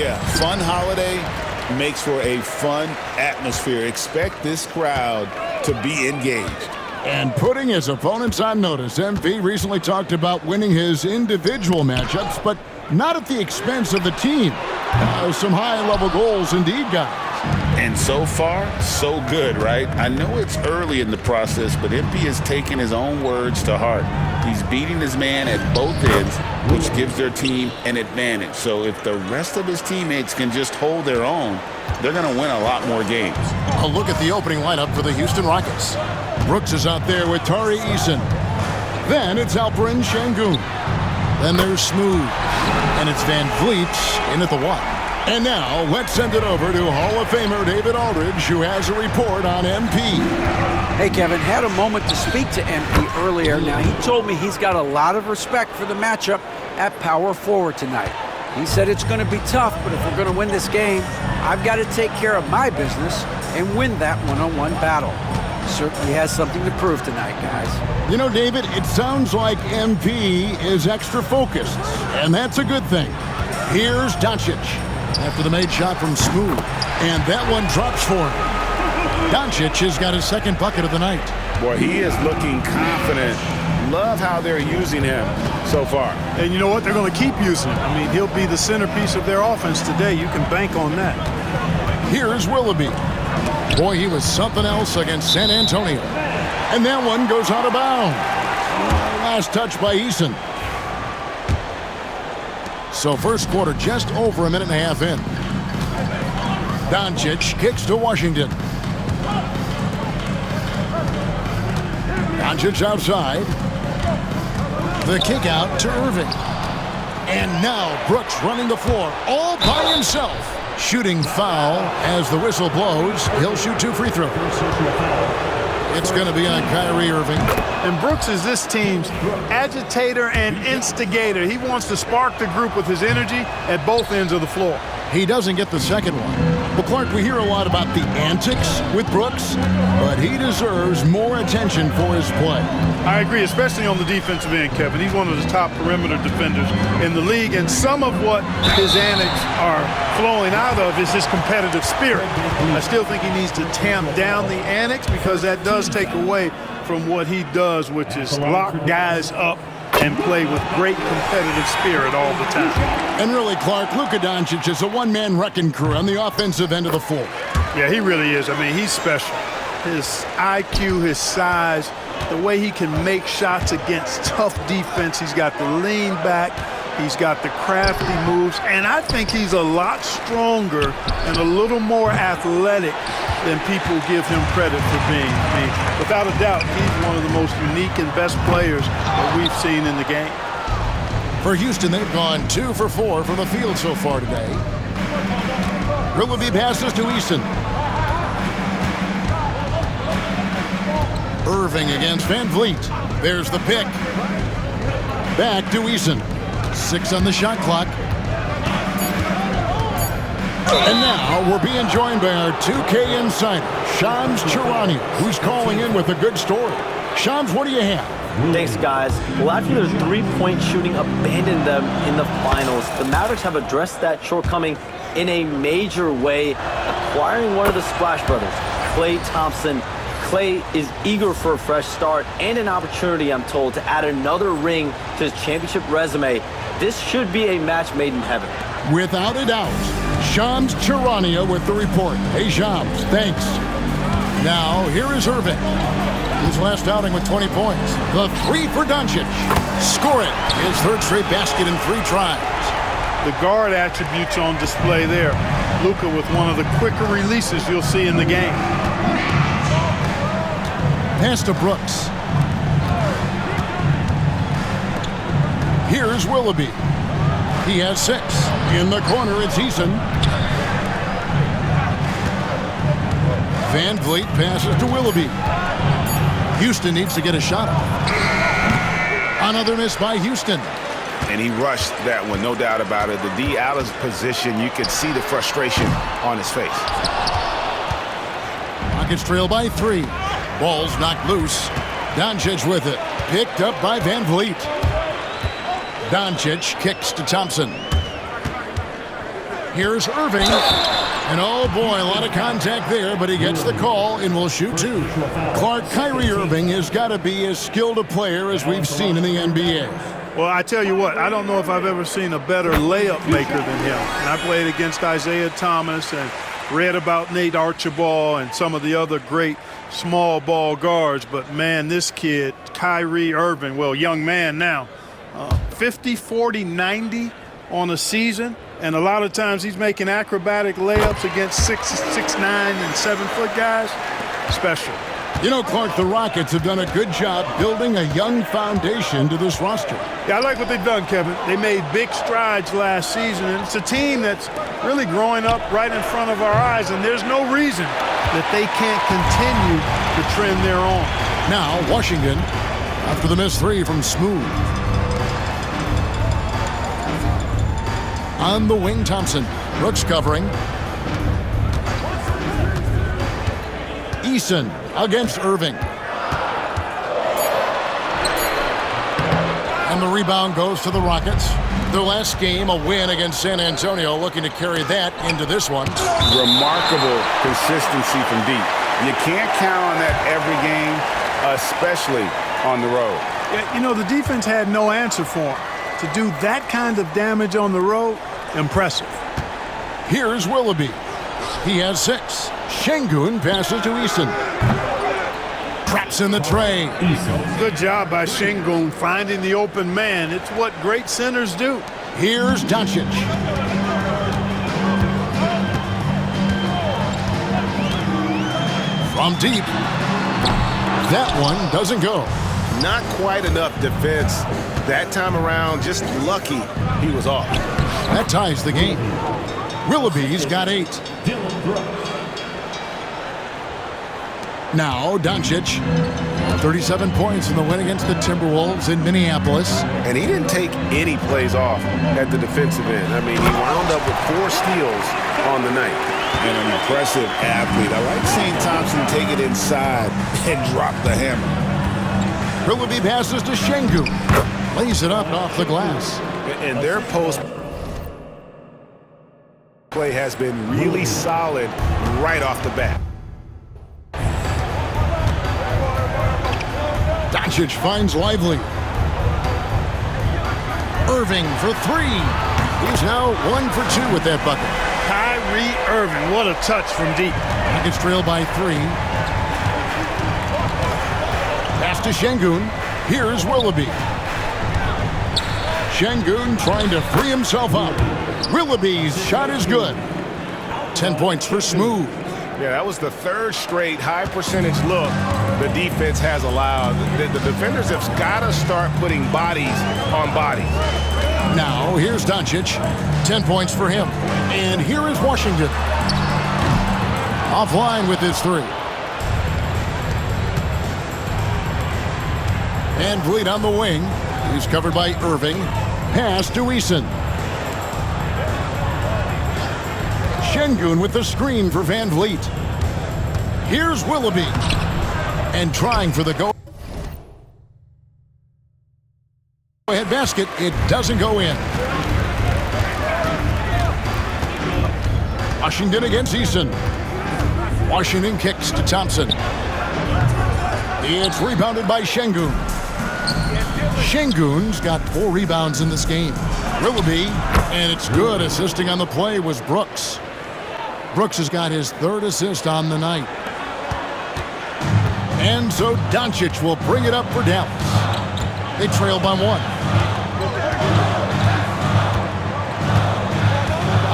Yeah, fun holiday makes for a fun atmosphere. Expect this crowd to be engaged. And putting his opponents on notice, MP recently talked about winning his individual matchups, but not at the expense of the team. Some high-level goals indeed, guys. And so far, so good, right? I know it's early in the process, but MP has taken his own words to heart. He's beating his man at both ends, which gives their team an advantage. So if the rest of his teammates can just hold their own, they're going to win a lot more games. A look at the opening lineup for the Houston Rockets. Brooks is out there with Tari Eason. Then it's Alperen Sengun. Then there's Smooth. And it's Van Vliet in at the one. And now, let's send it over to Hall of Famer David Aldridge, who has a report on MP. Hey, Kevin, had a moment to speak to MP earlier. Now, he told me he's got a lot of respect for the matchup at power forward tonight. He said it's going to be tough, but if we're going to win this game, I've got to take care of my business and win that one-on-one battle. Certainly has something to prove tonight, guys. You know, David, it sounds like MP is extra focused, and that's a good thing. Here's Doncic after the made shot from Smooth, and that one drops for him. Doncic has got his second bucket of the night. Boy, he is looking confident. Love how they're using him so far. And you know what? They're going to keep using him. I mean, he'll be the centerpiece of their offense today. You can bank on that. Here's Willoughby. Boy, he was something else against San Antonio. And that one goes out of bounds. Last touch by Eason. So first quarter just over a minute and a half in. Doncic kicks to Washington. Doncic outside. The kick out to Irving. And now Brooks running the floor all by himself. Shooting foul as the whistle blows. He'll shoot 2 free throws. It's going to be on Kyrie Irving. And Brooks is this team's agitator and instigator. He wants to spark the group with his energy at both ends of the floor. He doesn't get the second one. But Clark, we hear a lot about the antics with Brooks, but he deserves more attention for his play. I agree, especially on the defensive end, Kevin. He's one of the top perimeter defenders in the league, and some of what his antics are flowing out of is his competitive spirit. I still think he needs to tamp down the antics because that does take away from what he does, which is lock guys up and play with great competitive spirit all the time. And really, Clark, Luka Doncic is a one-man wrecking crew on the offensive end of the floor. Yeah, he really is. I mean, he's special. His IQ, his size, the way he can make shots against tough defense. He's got the lean back. He's got the crafty moves. And I think he's a lot stronger and a little more athletic than people give him credit for being. I mean, without a doubt, he's one of the most unique and best players that we've seen in the game. For Houston, they've gone 2 for 4 from the field so far today. Willoughby passes to Eason. Irving against Van Vliet. There's the pick. Back to Eason. 6 on the shot clock. And now we're being joined by our 2K insider, Shams Charania, who's calling in with a good story. Shams, what do you have? Thanks, guys. Well, after their three-point shooting abandoned them in the finals, the Mavericks have addressed that shortcoming in a major way, acquiring one of the Splash Brothers, Klay Thompson. Klay is eager for a fresh start and an opportunity, I'm told, to add another ring to his championship resume. This should be a match made in heaven. Without a doubt. Shams Charania with the report. Hey, Shams, thanks. Now, here is Irving. His last outing with 20 points. The 3 for Doncic. Score it. His third straight basket in 3 tries. The guard attributes on display there. Luka with one of the quicker releases you'll see in the game. Pass to Brooks. Here's Willoughby. He has 6. In the corner, it's Eason. Van Vliet passes to Willoughby. Houston needs to get a shot off. Another miss by Houston. And he rushed that one, no doubt about it. The D out of position, you could see the frustration on his face. Rockets trail by 3. Ball's knocked loose. Doncic with it. Picked up by Van Vliet. Doncic kicks to Thompson. Here's Irving. And oh boy, a lot of contact there, but he gets the call and will shoot two. Clark, Kyrie Irving has got to be as skilled a player as we've seen in the NBA. Well, I tell you what, I don't know if I've ever seen a better layup maker than him. And I played against Isaiah Thomas and read about Nate Archibald and some of the other great small ball guards. But, man, this kid, Kyrie Irving, well, young man now, 50, 40, 90 on a season. And a lot of times he's making acrobatic layups against 6'9", and 7-foot guys. Special. You know, Clark, the Rockets have done a good job building a young foundation to this roster. Yeah, I like what they've done, Kevin. They made big strides last season, and it's a team that's really growing up right in front of our eyes, and there's no reason that they can't continue the trend they're on. Now, Washington, after the missed three from Smooth. On the wing, Thompson. Brooks covering. Eason against Irving. And the rebound goes to the Rockets. Their last game, a win against San Antonio, looking to carry that into this one. Remarkable consistency from deep. You can't count on that every game, especially on the road. Yeah, you know, the defense had no answer for him. To do that kind of damage on the road, impressive. Here's Willoughby. He has 6. Şengün passes to Eason. Traps in the tray. Good job by Şengün finding the open man. It's what great centers do. Here's Doncic. From deep. That one doesn't go. Not quite enough defense that time around. Just lucky he was off. That ties the game. Willoughby's got 8. Now, Doncic, 37 points in the win against the Timberwolves in Minneapolis. And he didn't take any plays off at the defensive end. I mean, he wound up with 4 steals on the night. And an impressive athlete. I like seeing Thompson take it inside and drop the hammer. Willoughby passes to Şengün. Lays it up and off the glass. And their post play has been really solid right off the bat. Doncic finds Lively. Irving for 3. He's now 1 for 2 with that bucket. Kyrie Irving, what a touch from deep. Rockets trail by 3. Pass to Şengün. Here's Willoughby. Şengün trying to free himself up. Willoughby's shot is good. 10 points for Smooth. Yeah, that was the 3rd straight high percentage look the defense has allowed. The defenders have got to start putting bodies on bodies. Now, here's Doncic. 10 points for him. And here is Washington. Offline with his 3. Van Vliet on the wing. He's covered by Irving. Pass to Eason. Şengün with the screen for Van Vliet. Here's Willoughby. And trying for the go-ahead basket. It doesn't go in. Washington against Eason. Washington kicks to Thompson. It's rebounded by Şengün. Şengün's got 4 rebounds in this game. Willoughby, and it's good. Assisting on the play was Brooks. Brooks has got his 3rd assist on the night. And so Doncic will bring it up for Dallas. They trail by 1.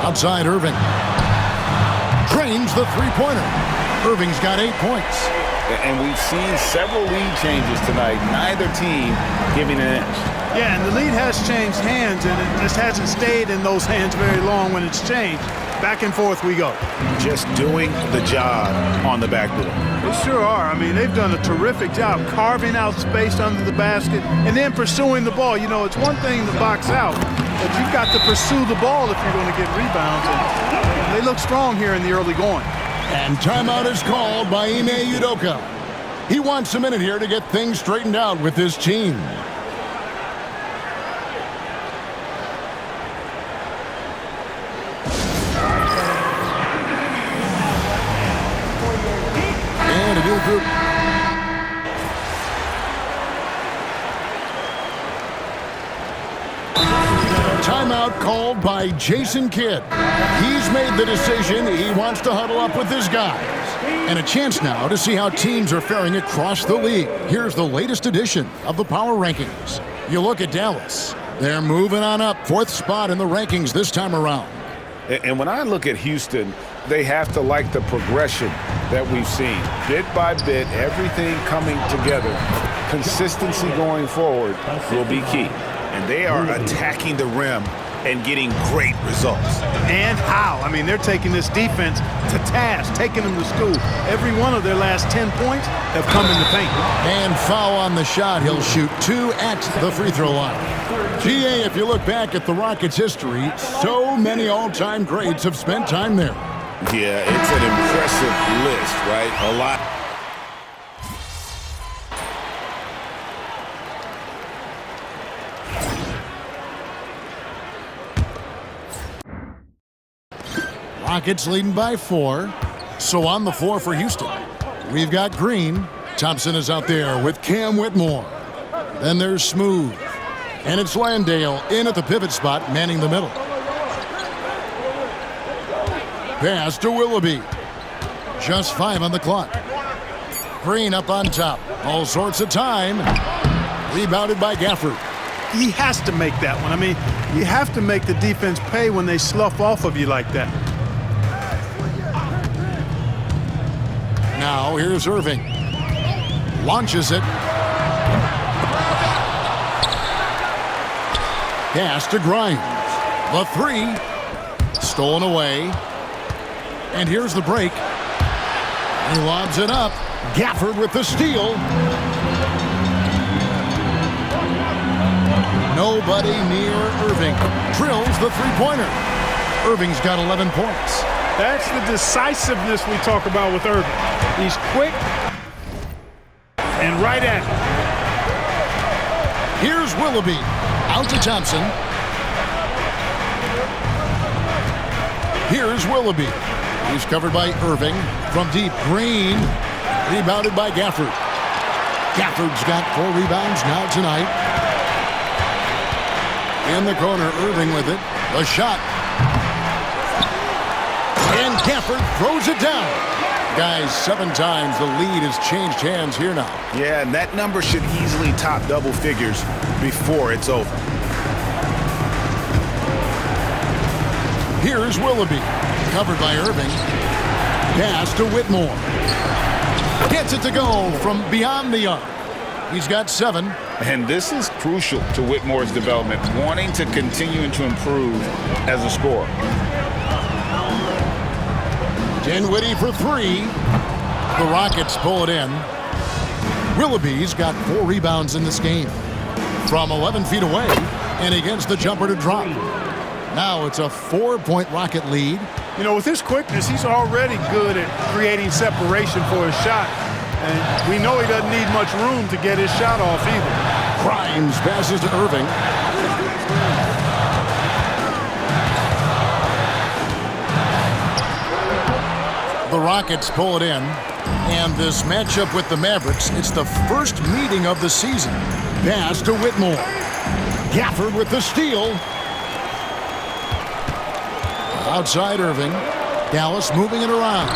Outside Irving. Drains the 3-pointer. Irving's got 8 points. And we've seen several lead changes tonight. Neither team giving an inch. Yeah, and the lead has changed hands, and it just hasn't stayed in those hands very long when it's changed. Back and forth we go. Just doing the job on the backboard. They sure are. I mean, they've done a terrific job carving out space under the basket and then pursuing the ball. You know, it's one thing to box out, but you've got to pursue the ball if you're going to get rebounds. And they look strong here in the early going. And timeout is called by Ime Udoka. He wants a minute here to get things straightened out with his team. regroup. Timeout called by Jason Kidd. He's made the decision he wants to huddle up with his guys. And a chance now to see how teams are faring across the league. Here's the latest edition of the Power Rankings. You look at Dallas. They're moving on up, 4th spot in the rankings this time around. And when I look at Houston, they have to like the progression that we've seen. Bit by bit, everything coming together. Consistency going forward will be key. And they are attacking the rim and getting great results. And how? I mean, they're taking this defense to task, taking them to school. Every one of their last 10 points have come in the paint. And foul on the shot. He'll shoot 2 at the free throw line. GA, if you look back at the Rockets' history, so many all-time greats have spent time there. Yeah, it's an impressive list, right? A lot. Rockets leading by 4. So on the floor for Houston, we've got Green. Thompson is out there with Cam Whitmore. Then there's Smooth. And it's Landale in at the pivot spot, manning the middle. Pass to Willoughby. Just 5 on the clock. Green up on top. All sorts of time. Rebounded by Gafford. He has to make that one. I mean, you have to make the defense pay when they slough off of you like that. Now here's Irving. Launches it. Pass to Grimes. The 3. Stolen away. And here's the break. He lobs it up. Gafford with the steal. Nobody near Irving. Drills the three-pointer. Irving's got 11 points. That's the decisiveness we talk about with Irving. He's quick and right at it. Here's Willoughby. Out to Thompson. Here's Willoughby. He's covered by Irving. From deep, Green. Rebounded by Gafford. Gafford's got 4 rebounds now tonight. In the corner, Irving with it. The shot. And Gafford throws it down. Guys, 7 times the lead has changed hands here now. Yeah, and that number should easily top double figures before it's over. Here's Willoughby. Covered by Irving. Pass to Whitmore. Gets it to go from beyond the arc. He's got 7. And this is crucial to Whitmore's development, wanting to continue to improve as a scorer. Dinwiddie for 3. The Rockets pull it in. Willoughby's got 4 rebounds in this game. From 11 feet away, and he gets the jumper to drop. Now it's a 4-point Rocket lead. You know, with his quickness, he's already good at creating separation for his shot. And we know he doesn't need much room to get his shot off either. Grimes passes to Irving. The Rockets pull it in. And this matchup with the Mavericks, it's the first meeting of the season. Pass to Whitmore. Gafford with the steal. Outside Irving. Dallas moving it around.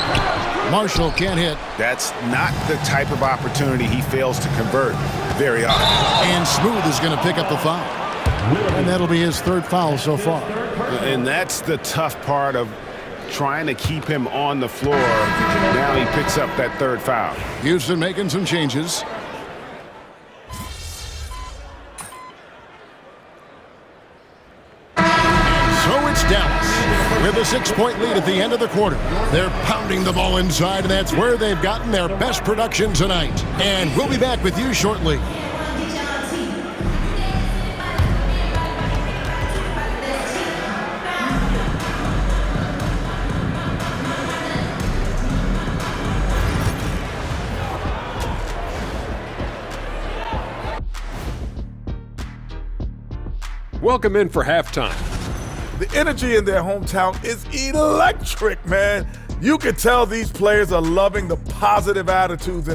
Marshall can't hit. That's not the type of opportunity he fails to convert very often. And Smooth is going to pick up the foul. And that'll be his 3rd foul so far. And that's the tough part of trying to keep him on the floor. Now he picks up that 3rd foul. Houston making some changes. So it's Dallas with a 6-point lead at the end of the quarter. They're pounding the ball inside, and that's where they've gotten their best production tonight. And we'll be back with you shortly. Welcome in for halftime. The energy in their hometown is electric, man. You can tell these players are loving the positive attitudes.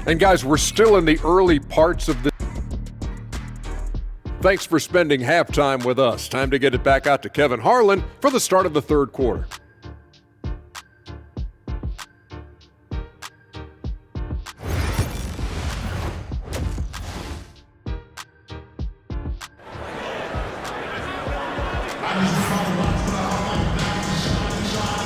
And guys, we're still in the early parts of the. Thanks for spending halftime with us. Time to get it back out to Kevin Harlan for the start of the third quarter.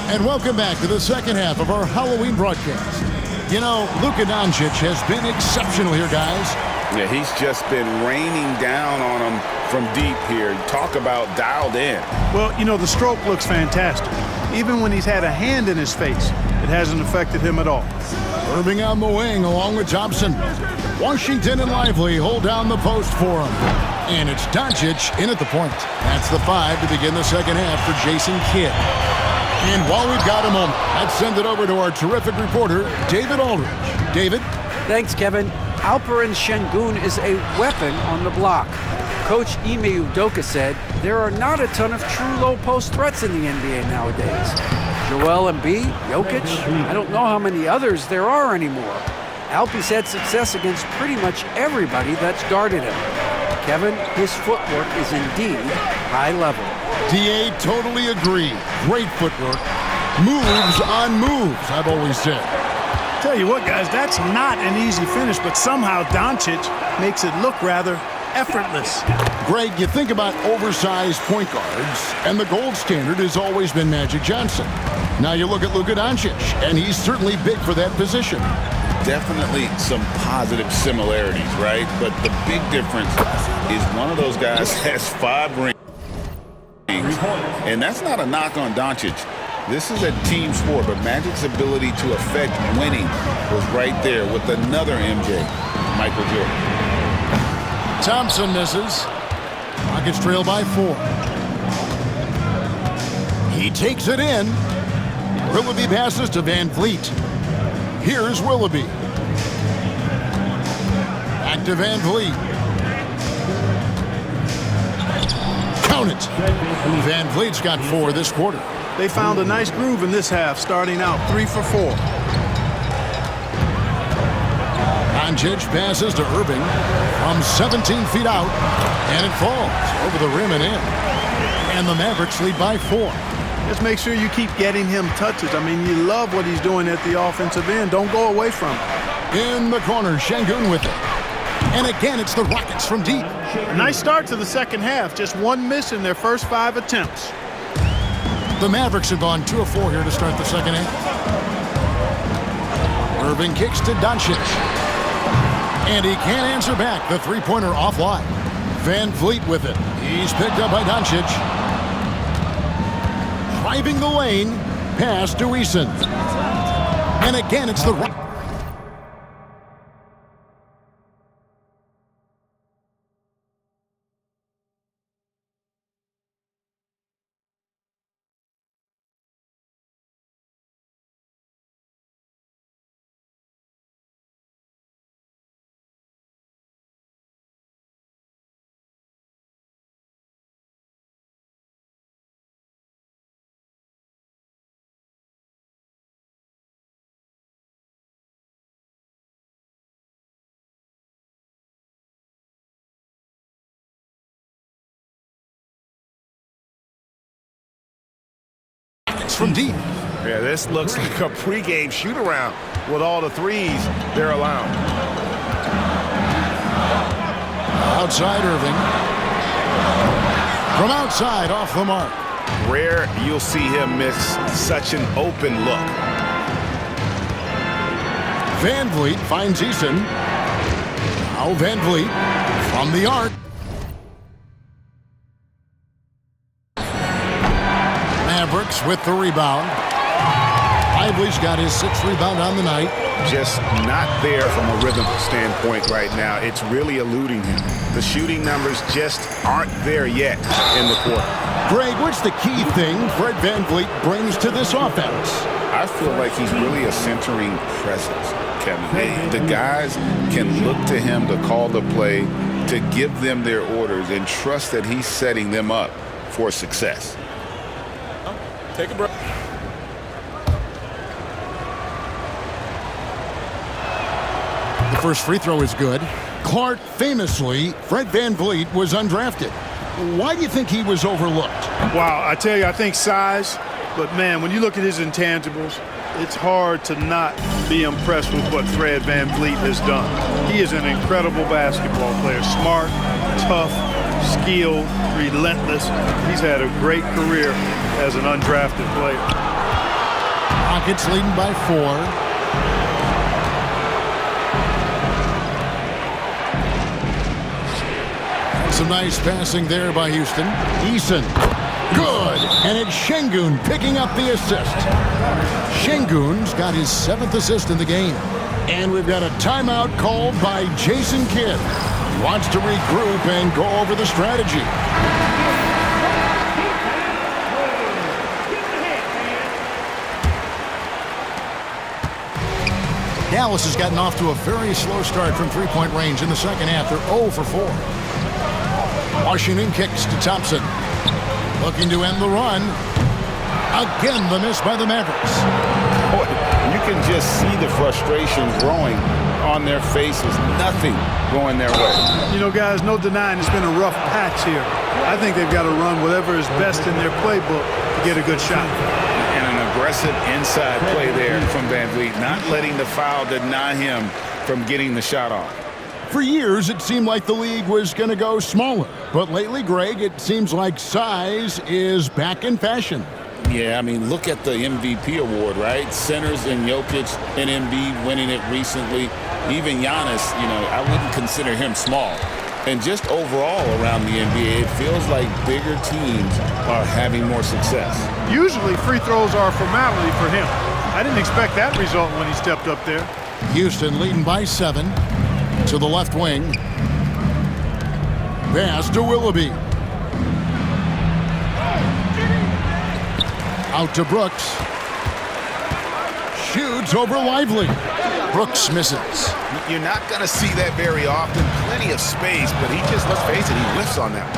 And welcome back to the second half of our Halloween broadcast. You know, Luka Doncic has been exceptional here, guys. Yeah, he's just been raining down on them from deep here. Talk about dialed in. Well, you know, the stroke looks fantastic. Even when he's had a hand in his face, it hasn't affected him at all. Irving on the wing along with Thompson. Washington and Lively hold down the post for him. And it's Doncic in at the point. That's the 5 to begin the second half for Jason Kidd. And while we've got a moment, let's send it over to our terrific reporter, David Aldridge. David? Thanks, Kevin. Alperen Şengün is a weapon on the block. Coach Ime Udoka said there are not a ton of true low-post threats in the NBA nowadays. Joel Embiid, Jokic, I don't know how many others there are anymore. Alpe's had success against pretty much everybody that's guarded him. Kevin, his footwork is indeed high level. DA, totally agree. Great footwork. Moves on moves, I've always said. Tell you what, guys, that's not an easy finish, but somehow Doncic makes it look rather effortless. Greg, you think about oversized point guards, and the gold standard has always been Magic Johnson. Now you look at Luka Doncic, and he's certainly big for that position. Definitely some positive similarities, right? But the big difference is one of those guys has 5 rings. And that's not a knock on Doncic. This is a team sport, but Magic's ability to affect winning was right there with another MJ, Michael Jordan. Thompson misses. Rockets trail by 4. He takes it in. Willoughby passes to Van Vliet. Here's Willoughby. Back to Van Vliet. Count it. Van Vliet's got 4 this quarter. They found a nice groove in this half, starting out 3 for 4. Doncic passes to Irving from 17 feet out, and it falls over the rim and in. And the Mavericks lead by 4. Just make sure you keep getting him touches. I mean, you love what he's doing at the offensive end. Don't go away from it. In the corner, Şengün with it. And again, it's the Rockets from deep. A nice start to the second half. Just 1 miss in their first 5 attempts. The Mavericks have gone 2 of 4 here to start the second half. Irving kicks to Doncic. And he can't answer back. The three-pointer offline. Van Vliet with it. He's picked up by Doncic. Driving the lane. Pass to Eason. And again, it's the Rockets. From deep. Yeah, this looks like a pregame shoot-around with all the threes they're allowing. Outside Irving. From outside, off the mark. Rare you'll see him miss such an open look. Van Vliet finds Eason. Now Van Vliet from the arc. Mavericks with the rebound. Lively's got his 6th rebound on the night. Just not there from a rhythm standpoint right now. It's really eluding him. The shooting numbers just aren't there yet in the quarter. Greg, what's the key thing Fred Van Vliet brings to this offense? I feel like he's really a centering presence, Kevin. The guys can look to him to call the play, to give them their orders, and trust that he's setting them up. for success. Take a break. The first free throw is good. Clark, famously, Fred VanVleet was undrafted. Why do you think he was overlooked? Wow, I tell you, I think size, but man, when you look at his intangibles, it's hard to not be impressed with what Fred VanVleet has done. He is an incredible basketball player. Smart, tough, skilled, relentless. He's had a great career as an undrafted player. Rockets leading by 4. Some nice passing there by Houston. Eason. Good. And it's Şengün picking up the assist. Şengün's got his 7th assist in the game. And we've got a timeout called by Jason Kidd. He wants to regroup and go over the strategy. Dallas has gotten off to a very slow start from three-point range in the second half. They're 0 for 4. Washington kicks to Thompson. Looking to end the run. Again, the miss by the Mavericks. Boy, you can just see the frustration growing on their faces. Nothing going their way. You know, guys, no denying it's been a rough patch here. I think they've got to run whatever is best in their playbook to get a good shot. And an aggressive inside play there from VanVleet, not letting the foul deny him from getting the shot off. For years, it seemed like the league was going to go smaller. But lately, Greg, it seems like size is back in fashion. Yeah, I mean, look at the MVP award, right? Centers and Jokic and Embiid winning it recently. Even Giannis, you know, I wouldn't consider him small. And just overall around the NBA, it feels like bigger teams are having more success. Usually, free throws are a formality for him. I didn't expect that result when he stepped up there. Houston leading by 7. To the left wing. Pass to Willoughby. Out to Brooks. Shoots over Lively. Brooks misses. You're not going to see that very often. Plenty of space, but he just, let's face it, he whiffs on that.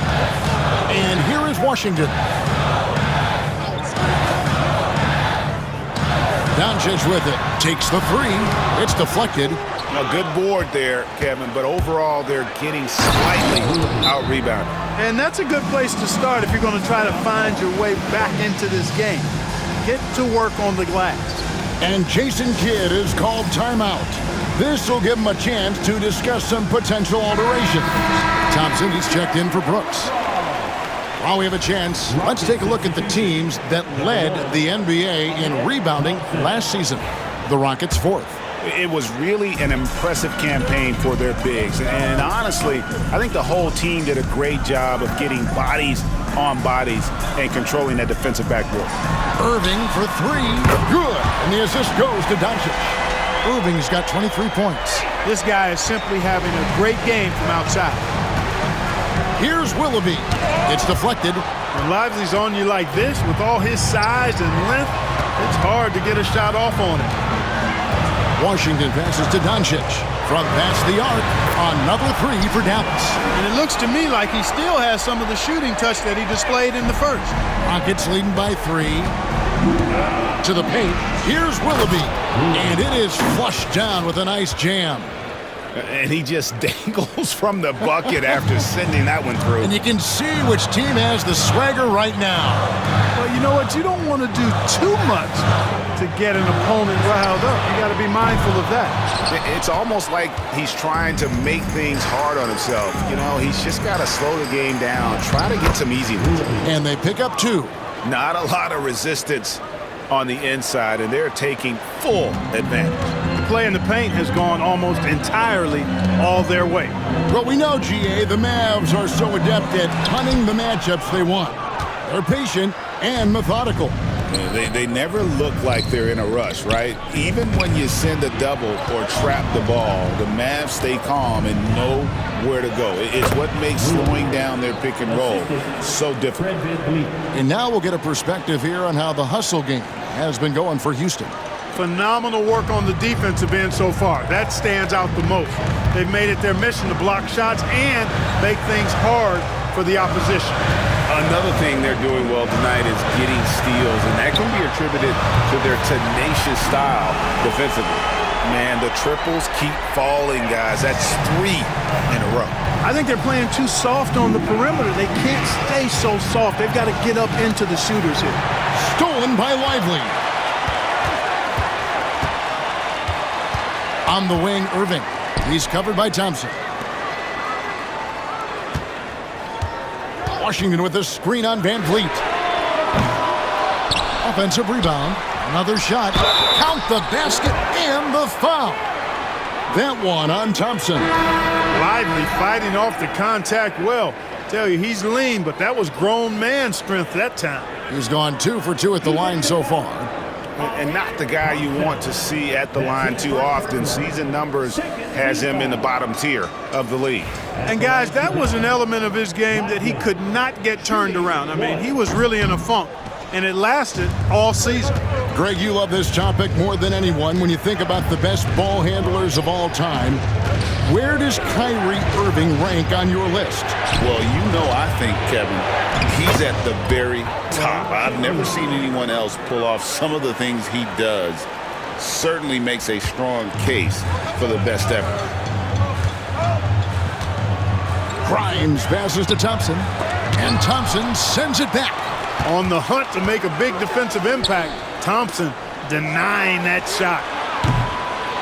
And here is Washington. Doncic with it. Takes the 3. It's deflected. A good board there, Kevin, but overall they're getting slightly out-rebounded. And that's a good place to start if you're going to try to find your way back into this game. Get to work on the glass. And Jason Kidd is called timeout. This will give him a chance to discuss some potential alterations. Thompson is checked in for Brooks. While we have a chance, let's take a look at the teams that led the NBA in rebounding last season. The Rockets 4th. It was really an impressive campaign for their bigs. And honestly, I think the whole team did a great job of getting bodies on bodies and controlling that defensive backboard. Irving for 3. Good. And the assist goes to Doncic. Irving's got 23 points. This guy is simply having a great game from outside. Here's Willoughby. It's deflected. When Lively's on you like this, with all his size and length, it's hard to get a shot off on him. Washington passes to Doncic. From past the arc, another 3 for Dallas. And it looks to me like he still has some of the shooting touch that he displayed in the first. Rockets leading by 3. To the paint. Here's Willoughby. And it is flushed down with a nice jam. And he just dangles from the bucket after sending that one through. And you can see which team has the swagger right now. Well, you know what? You don't want to do too much to get an opponent riled up. You got to be mindful of that. It's almost like he's trying to make things hard on himself. You know, he's just got to slow the game down, try to get some easy ones. And they pick up 2. Not a lot of resistance on the inside, and they're taking full advantage. The play in the paint has gone almost entirely all their way. But we know, GA, the Mavs are so adept at hunting the matchups they want. They're patient and methodical. They never look like they're in a rush, right? Even when you send a double or trap the ball, the Mavs stay calm and know where to go. It's what makes slowing down their pick and roll so difficult. And now we'll get a perspective here on how the hustle game has been going for Houston. Phenomenal work on the defensive end so far. That stands out the most. They've made it their mission to block shots and make things hard for the opposition. Another thing they're doing well tonight is getting steals, and that can be attributed to their tenacious style defensively. Man, the triples keep falling, guys. That's 3 in a row. I think they're playing too soft on the perimeter. They can't stay so soft. They've got to get up into the shooters here. Stolen by Lively. On the wing, Irving. He's covered by Thompson. Washington with a screen on Van Vliet. Offensive rebound. Another shot. Count the basket and the foul. That one on Thompson. Lively fighting off the contact well. Tell you, he's lean, but that was grown man strength that time. He's gone 2 for 2 at the line so far. And not the guy you want to see at the line too often. Season numbers has him in the bottom tier of the league. And guys, that was an element of his game that he could not get turned around. I mean, he was really in a funk, and it lasted all season. Greg, you love this topic more than anyone. When you think about the best ball handlers of all time, where does Kyrie Irving rank on your list? Well, you know, I think, Kevin, he's at the very top. I've never seen anyone else pull off some of the things he does. Certainly makes a strong case for the best ever. Grimes passes to Thompson, and Thompson sends it back. On the hunt to make a big defensive impact, Thompson denying that shot.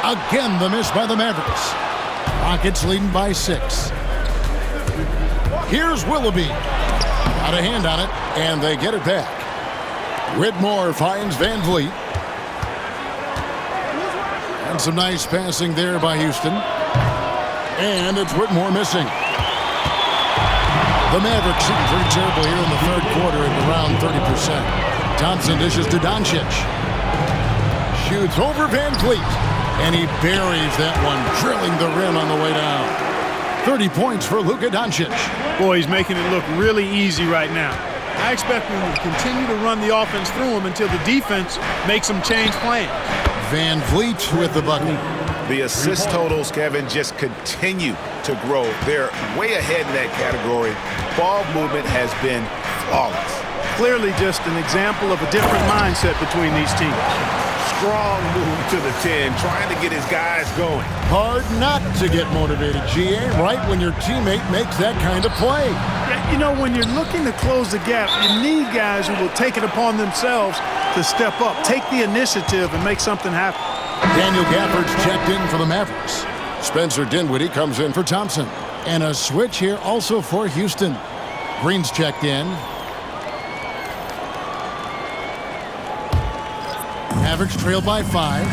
Again, the miss by the Mavericks. Rockets leading by 6. Here's Willoughby. Got a hand on it, and they get it back. Whitmore finds Van Vliet. And some nice passing there by Houston. And it's Whitmore missing. The Mavericks shooting pretty terrible here in the third quarter at around 30%. Thompson dishes to Doncic. Shoots over Van Vliet. And he buries that one, drilling the rim on the way down. 30 points for Luka Doncic. Boy, he's making it look really easy right now. I expect him to continue to run the offense through him until the defense makes him change plans. Van Vliet with the bucket. The assist totals, Kevin, just continue to grow. They're way ahead in that category. Ball movement has been flawless. Clearly just an example of a different mindset between these teams. Strong move to the 10, trying to get his guys going. Hard not to get motivated, GA, right when your teammate makes that kind of play. Yeah, you know, when you're looking to close the gap, you need guys who will take it upon themselves to step up, take the initiative, and make something happen. Daniel Gafford's checked in for the Mavericks. Spencer Dinwiddie comes in for Thompson. And a switch here also for Houston. Green's checked in. Mavericks trail by 5.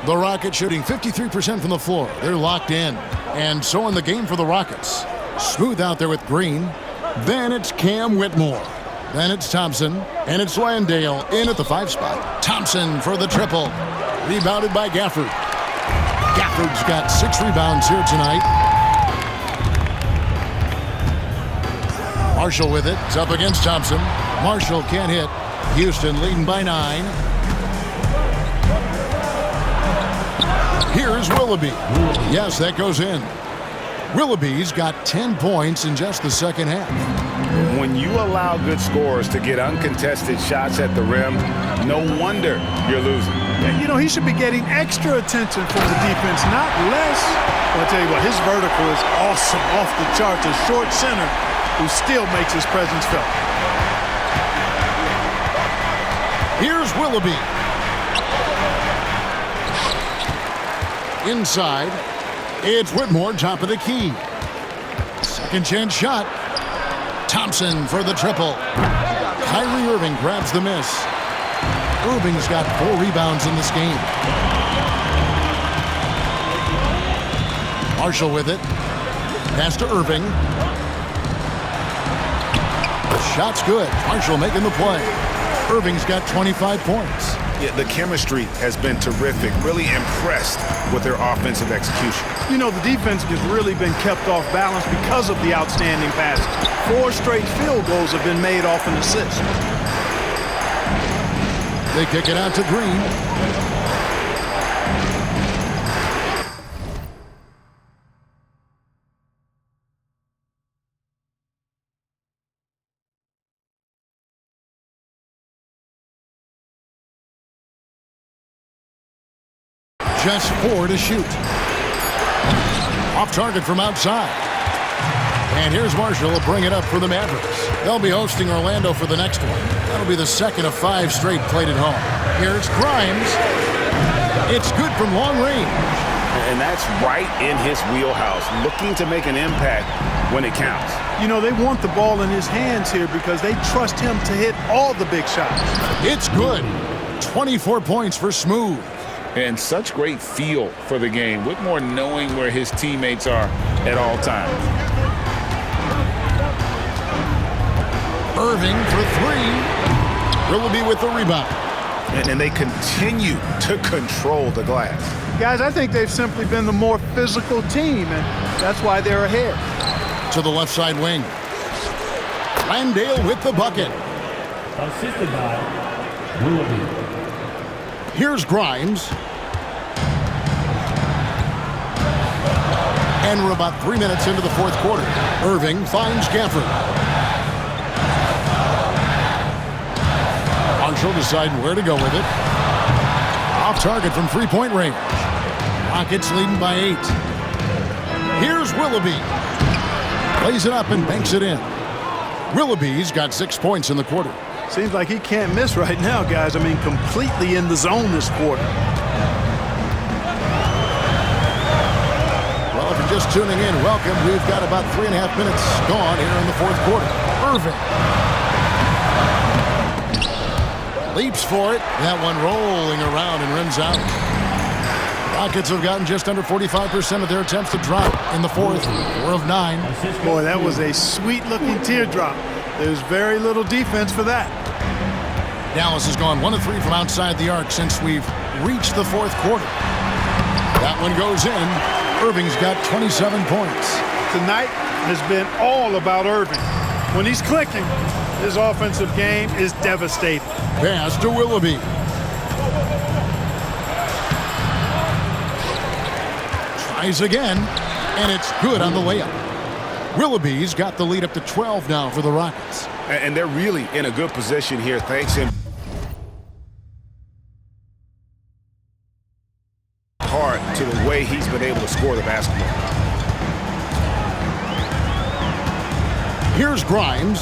The Rockets shooting 53% from the floor. They're locked in. And so in the game for the Rockets. Smooth out there with Green. Then it's Cam Whitmore. Then it's Thompson. And it's Landale in at the 5 spot. Thompson for the triple. Rebounded by Gafford. Gafford's got 6 rebounds here tonight. Marshall with it. It's up against Thompson. Marshall can't hit. Houston leading by 9. Here's Willoughby. Yes, that goes in. Willoughby's got 10 points in just the second half. When you allow good scorers to get uncontested shots at the rim, no wonder you're losing. You know, he should be getting extra attention from the defense, not less. Well, I'll tell you what, his vertical is awesome, off the charts. A short center who still makes his presence felt. Here's Willoughby. Inside, it's Whitmore, top of the key. Second chance shot. Thompson for the triple. Kyrie Irving grabs the miss. Irving's got 4 rebounds in this game. Marshall with it. Pass to Irving. Shot's good. Marshall making the play. Irving's got 25 points. Yeah, the chemistry has been terrific. Really impressed with their offensive execution. You know, the defense has really been kept off balance because of the outstanding passes. 4 straight field goals have been made off an assist. They kick it out to Green. Just 4 to shoot. Off target from outside. And here's Marshall will bring it up for the Mavericks. They'll be hosting Orlando for the next one. That'll be the second of 5 straight played at home. Here's Grimes. It's good from long range. And that's right in his wheelhouse, looking to make an impact when it counts. You know, they want the ball in his hands here because they trust him to hit all the big shots. It's good. 24 points for Smooth. And such great feel for the game. Whitmore knowing where his teammates are at all times. Irving for 3. Willoughby with the rebound. And they continue to control the glass. Guys, I think they've simply been the more physical team, and that's why they're ahead. To the left side wing. Landale with the bucket. Assisted by Willoughby. Here's Grimes. And we're about 3 minutes into the fourth quarter. Irving finds Gafford. Marshall deciding where to go with it. Off target from three-point range. Rockets leading by 8. Here's Willoughby. Plays it up and banks it in. Willoughby's got 6 points in the quarter. Seems like he can't miss right now, guys. I mean, completely in the zone this quarter. Well, if you're just tuning in, welcome. We've got about 3.5 minutes gone here in the fourth quarter. Irving. Leaps for it. That one rolling around and rims out. Rockets have gotten just under 45% of their attempts to drop in the fourth. 4 of 9. Boy, that was a sweet-looking teardrop. There's very little defense for that. Dallas has gone 1 of 3 from outside the arc since we've reached the fourth quarter. That one goes in. Irving's got 27 points. Tonight has been all about Irving. When he's clicking, his offensive game is devastating. Pass to Willoughby. Tries again, and it's good on the layup. Willoughby's got the lead up to 12 now for the Rockets. And they're really in a good position here, thanks in part to the way he's been able to score the basketball. Here's Grimes.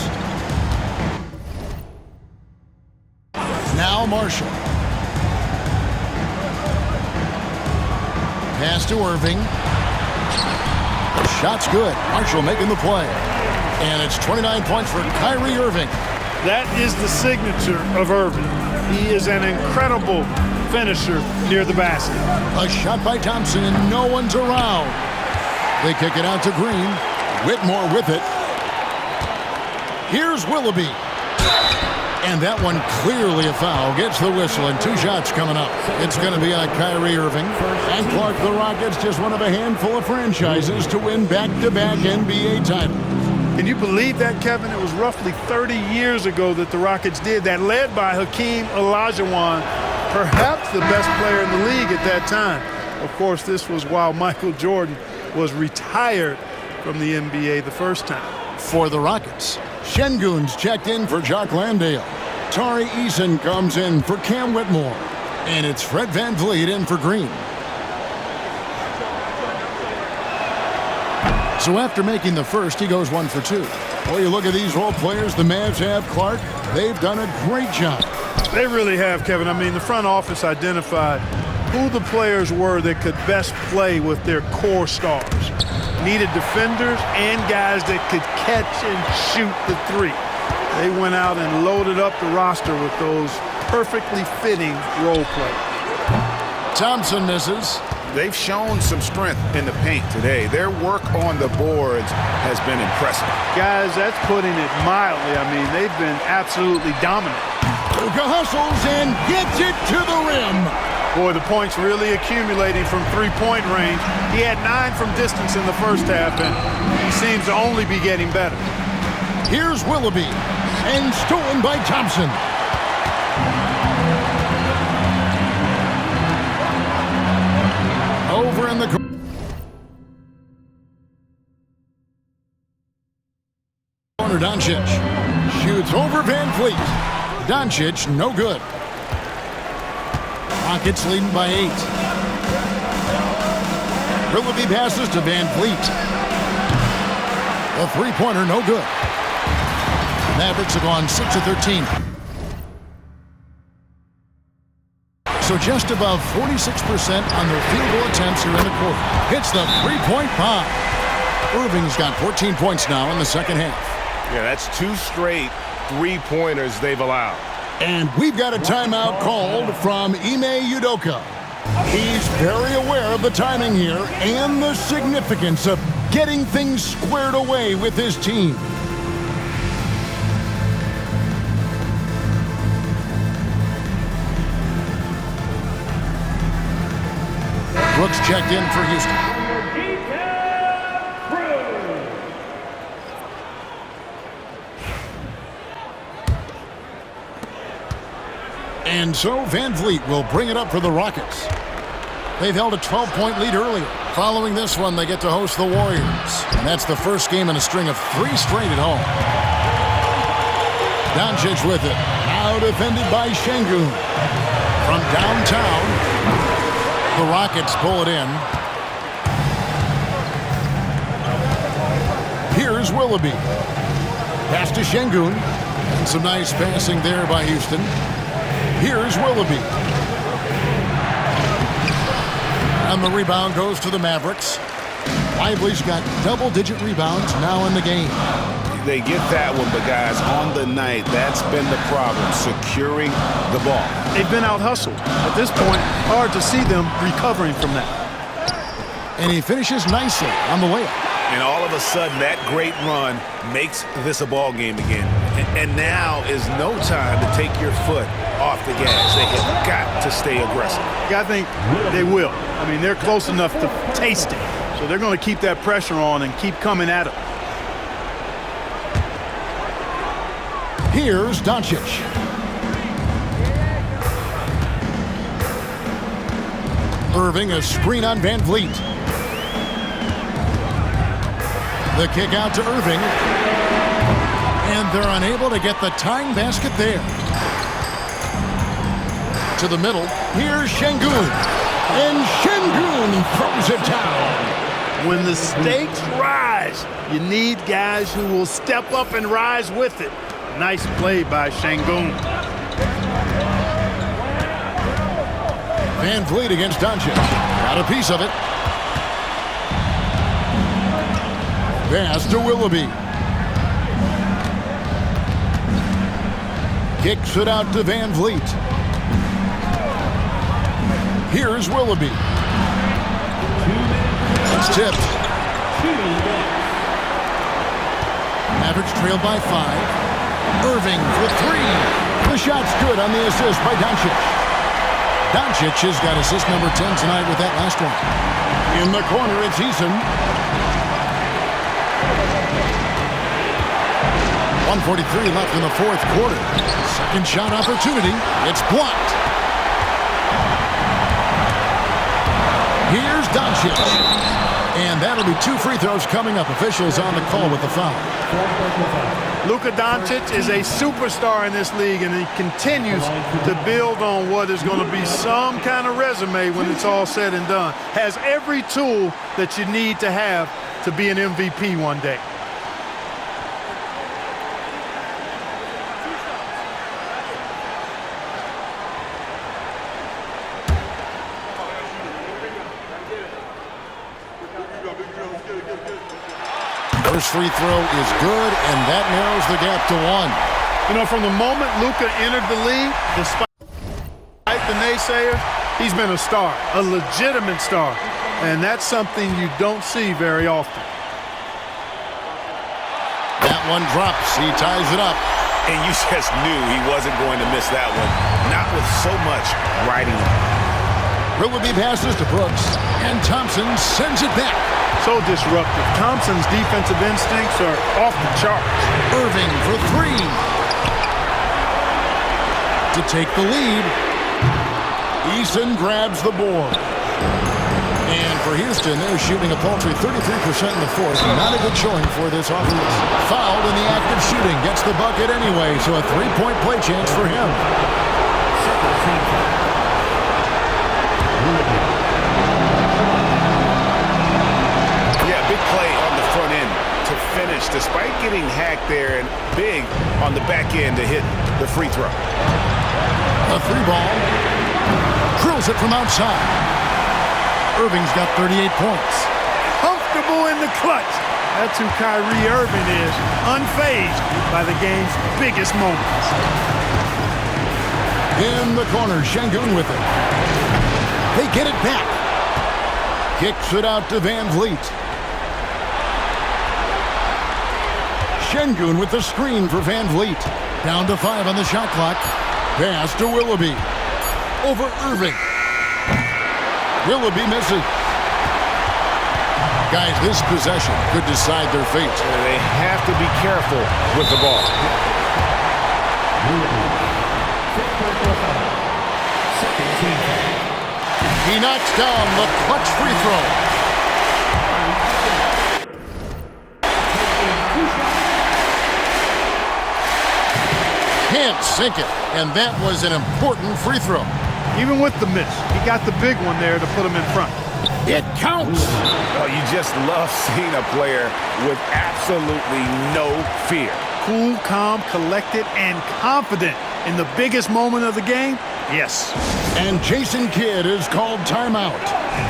Now Marshall. Pass to Irving. Shot's good. Marshall making the play. And it's 29 points for Kyrie Irving. That is the signature of Irving. He is an incredible finisher near the basket. A shot by Thompson, and no one's around. They kick it out to Green. Whitmore with it. Here's Willoughby. And that one clearly a foul. Gets the whistle, and 2 shots coming up. It's going to be on Kyrie Irving. And Clark, the Rockets, just one of a handful of franchises to win back-to-back NBA titles. Can you believe that, Kevin? It was roughly 30 years ago that the Rockets did that, led by Hakeem Olajuwon, perhaps the best player in the league at that time. Of course, this was while Michael Jordan was retired from the NBA the first time. For the Rockets, Şengün's checked in for Jock Landale. Tari Eason comes in for Cam Whitmore. And it's Fred VanVleet in for Green. So after making the first, he goes 1 for 2. Well, you look at these role players the Mavs have, Clark. They've done a great job. They really have, Kevin. I mean, the front office identified who the players were that could best play with their core stars. Needed defenders and guys that could catch and shoot the 3. They went out and loaded up the roster with those perfectly fitting role players. Thompson misses. They've shown some strength in the paint today. Their work on the boards has been impressive. Guys, that's putting it mildly. I mean, they've been absolutely dominant. Luka hustles and gets it to the rim. Boy, the points really accumulating from three-point range. He had 9 from distance in the first half, and he seems to only be getting better. Here's Willoughby, and stolen by Thompson. Over in the corner, Doncic shoots over Van Fleet. Doncic, no good. Rockets leading by 8. Willoughby passes to Van Fleet. The three-pointer, no good. Mavericks have gone 6 of 13. So just above 46% on their field goal attempts here in the quarter. Hits the three-point bomb. Irving's got 14 points now in the second half. Yeah, that's 2 straight three-pointers they've allowed. And we've got a timeout called from Ime Udoka. He's very aware of the timing here and the significance of getting things squared away with his team. Brooks checked in for Houston. And so Van Vliet will bring it up for the Rockets. They've held a 12-point lead earlier. Following this one, they get to host the Warriors. And that's the first game in a string of 3 straight at home. Doncic with it. Now defended by Şengün. From downtown, the Rockets pull it in. Here's Willoughby. Pass to Şengün. And some nice passing there by Houston. Here's Willoughby. And the rebound goes to the Mavericks. Lively's got double-digit rebounds now in the game. They get that one, but guys, on the night, that's been the problem, securing the ball. They've been out-hustled. At this point, hard to see them recovering from that. And he finishes nicely on the layup. And all of a sudden, that great run makes this a ball game again. And now is no time to take your foot off the gas. They have got to stay aggressive. I think they will. I mean, they're close enough to taste it. So they're going to keep that pressure on and keep coming at it. Here's Doncic. Irving, a screen on Van Vliet. The kick out to Irving. And they're unable to get the tying basket there. To the middle. Here's Şengün. And Şengün throws it down. When the stakes rise, you need guys who will step up and rise with it. Nice play by Şengün. Van Vliet against Doncic. Got a piece of it. Pass to Willoughby. Kicks it out to Van Vliet. Here's Willoughby. It's tipped. Mavericks trailed by 5. Irving for 3. The shot's good on the assist by Doncic. Doncic has got assist number 10 tonight with that last one. In the corner, it's Eason. 1:43 left in the fourth quarter. Second shot opportunity. It's blocked. Here's Doncic. And that'll be 2 free throws coming up. Officials on the call with the foul. Luka Doncic is a superstar in this league, and he continues to build on what is going to be some kind of resume when it's all said and done. Has every tool that you need to have to be an MVP one day. First free throw is good, and that narrows the gap to 1. You know, from the moment Luka entered the league, despite the naysayers, he's been a star, a legitimate star. And that's something you don't see very often. That one drops. He ties it up. And you just knew he wasn't going to miss that one. Not with so much riding him. Willoughby passes to Brooks, and Thompson sends it back. So disruptive. Thompson's defensive instincts are off the charts. Irving for three. To take the lead, Eason grabs the board. And for Houston, they're shooting a paltry 33% in the fourth. Not a good showing for this offense. Fouled in the act of shooting. Gets the bucket anyway, so a three-point play chance for him. Yeah, big play on the front end to finish, despite getting hacked there, and big on the back end to hit the free throw. A three ball. Drills it from outside. Irving's got 38 points. Comfortable in the clutch. That's who Kyrie Irving is, unfazed by the game's biggest moments. In the corner, Şengün with it. They get it back. Kicks it out to Van Vliet. Şengün with the screen for Van Vliet. Down to 5 on the shot clock. Pass to Willoughby. Over Irving. Willoughby misses. Guys, this possession could decide their fate. They have to be careful with the ball. He knocks down the clutch free throw. Can't sink it, and that was an important free throw. Even with the miss, he got the big one there to put him in front. It counts. Oh, you just love seeing a player with absolutely no fear. Cool, calm, collected, and confident in the biggest moment of the game? Yes. And Jason Kidd is called timeout.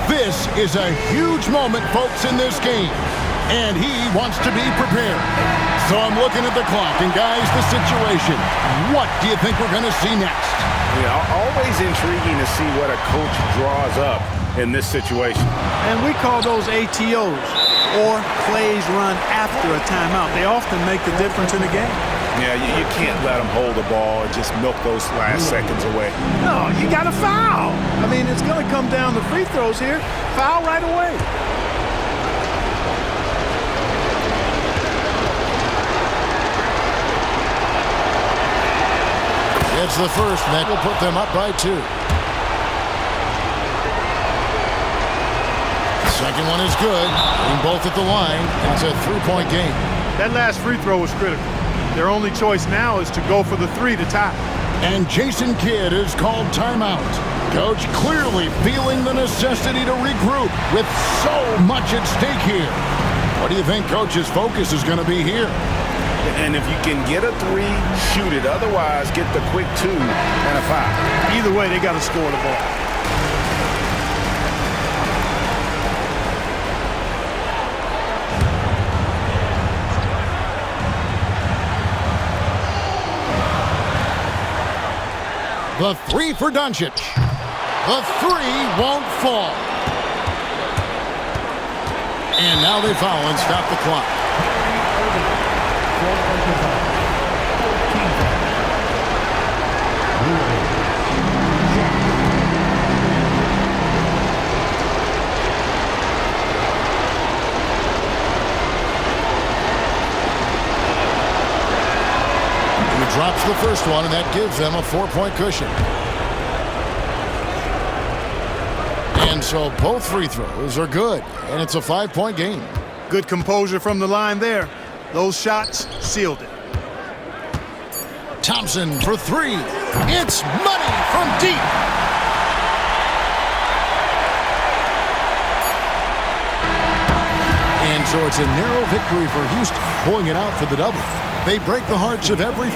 This is a huge moment, folks, in this game. And he wants to be prepared. So I'm looking at the clock, and guys, the situation. What do you think we're going to see next? Always intriguing to see what a coach draws up in this situation. And we call those ATOs, or plays run after a timeout. They often make the difference in the game. Yeah, you can't let them hold the ball and just milk those last seconds away. No, you got to foul. I mean, it's going to come down to free throws here. Foul right away. It's the first, and that will put them up by 2. Second one is good. Being both at the line, and it's a 3-point game. That last free throw was critical. Their only choice now is to go for the 3 to tie. And Jason Kidd is called timeout. Coach clearly feeling the necessity to regroup with so much at stake here. What do you think Coach's focus is going to be here? And if you can get a 3, shoot it. Otherwise, get the quick 2 and a 5. Either way, they got to score the ball. The 3 for Doncic. The 3 won't fall. And now they foul and stop the clock. He drops the first one, and that gives them a 4-point cushion. And so both free throws are good, and it's a 5-point game. Good composure from the line there. Those shots sealed it. Thompson for 3. It's money from deep. And so it's a narrow victory for Houston, pulling it out for the double. They break the hearts of every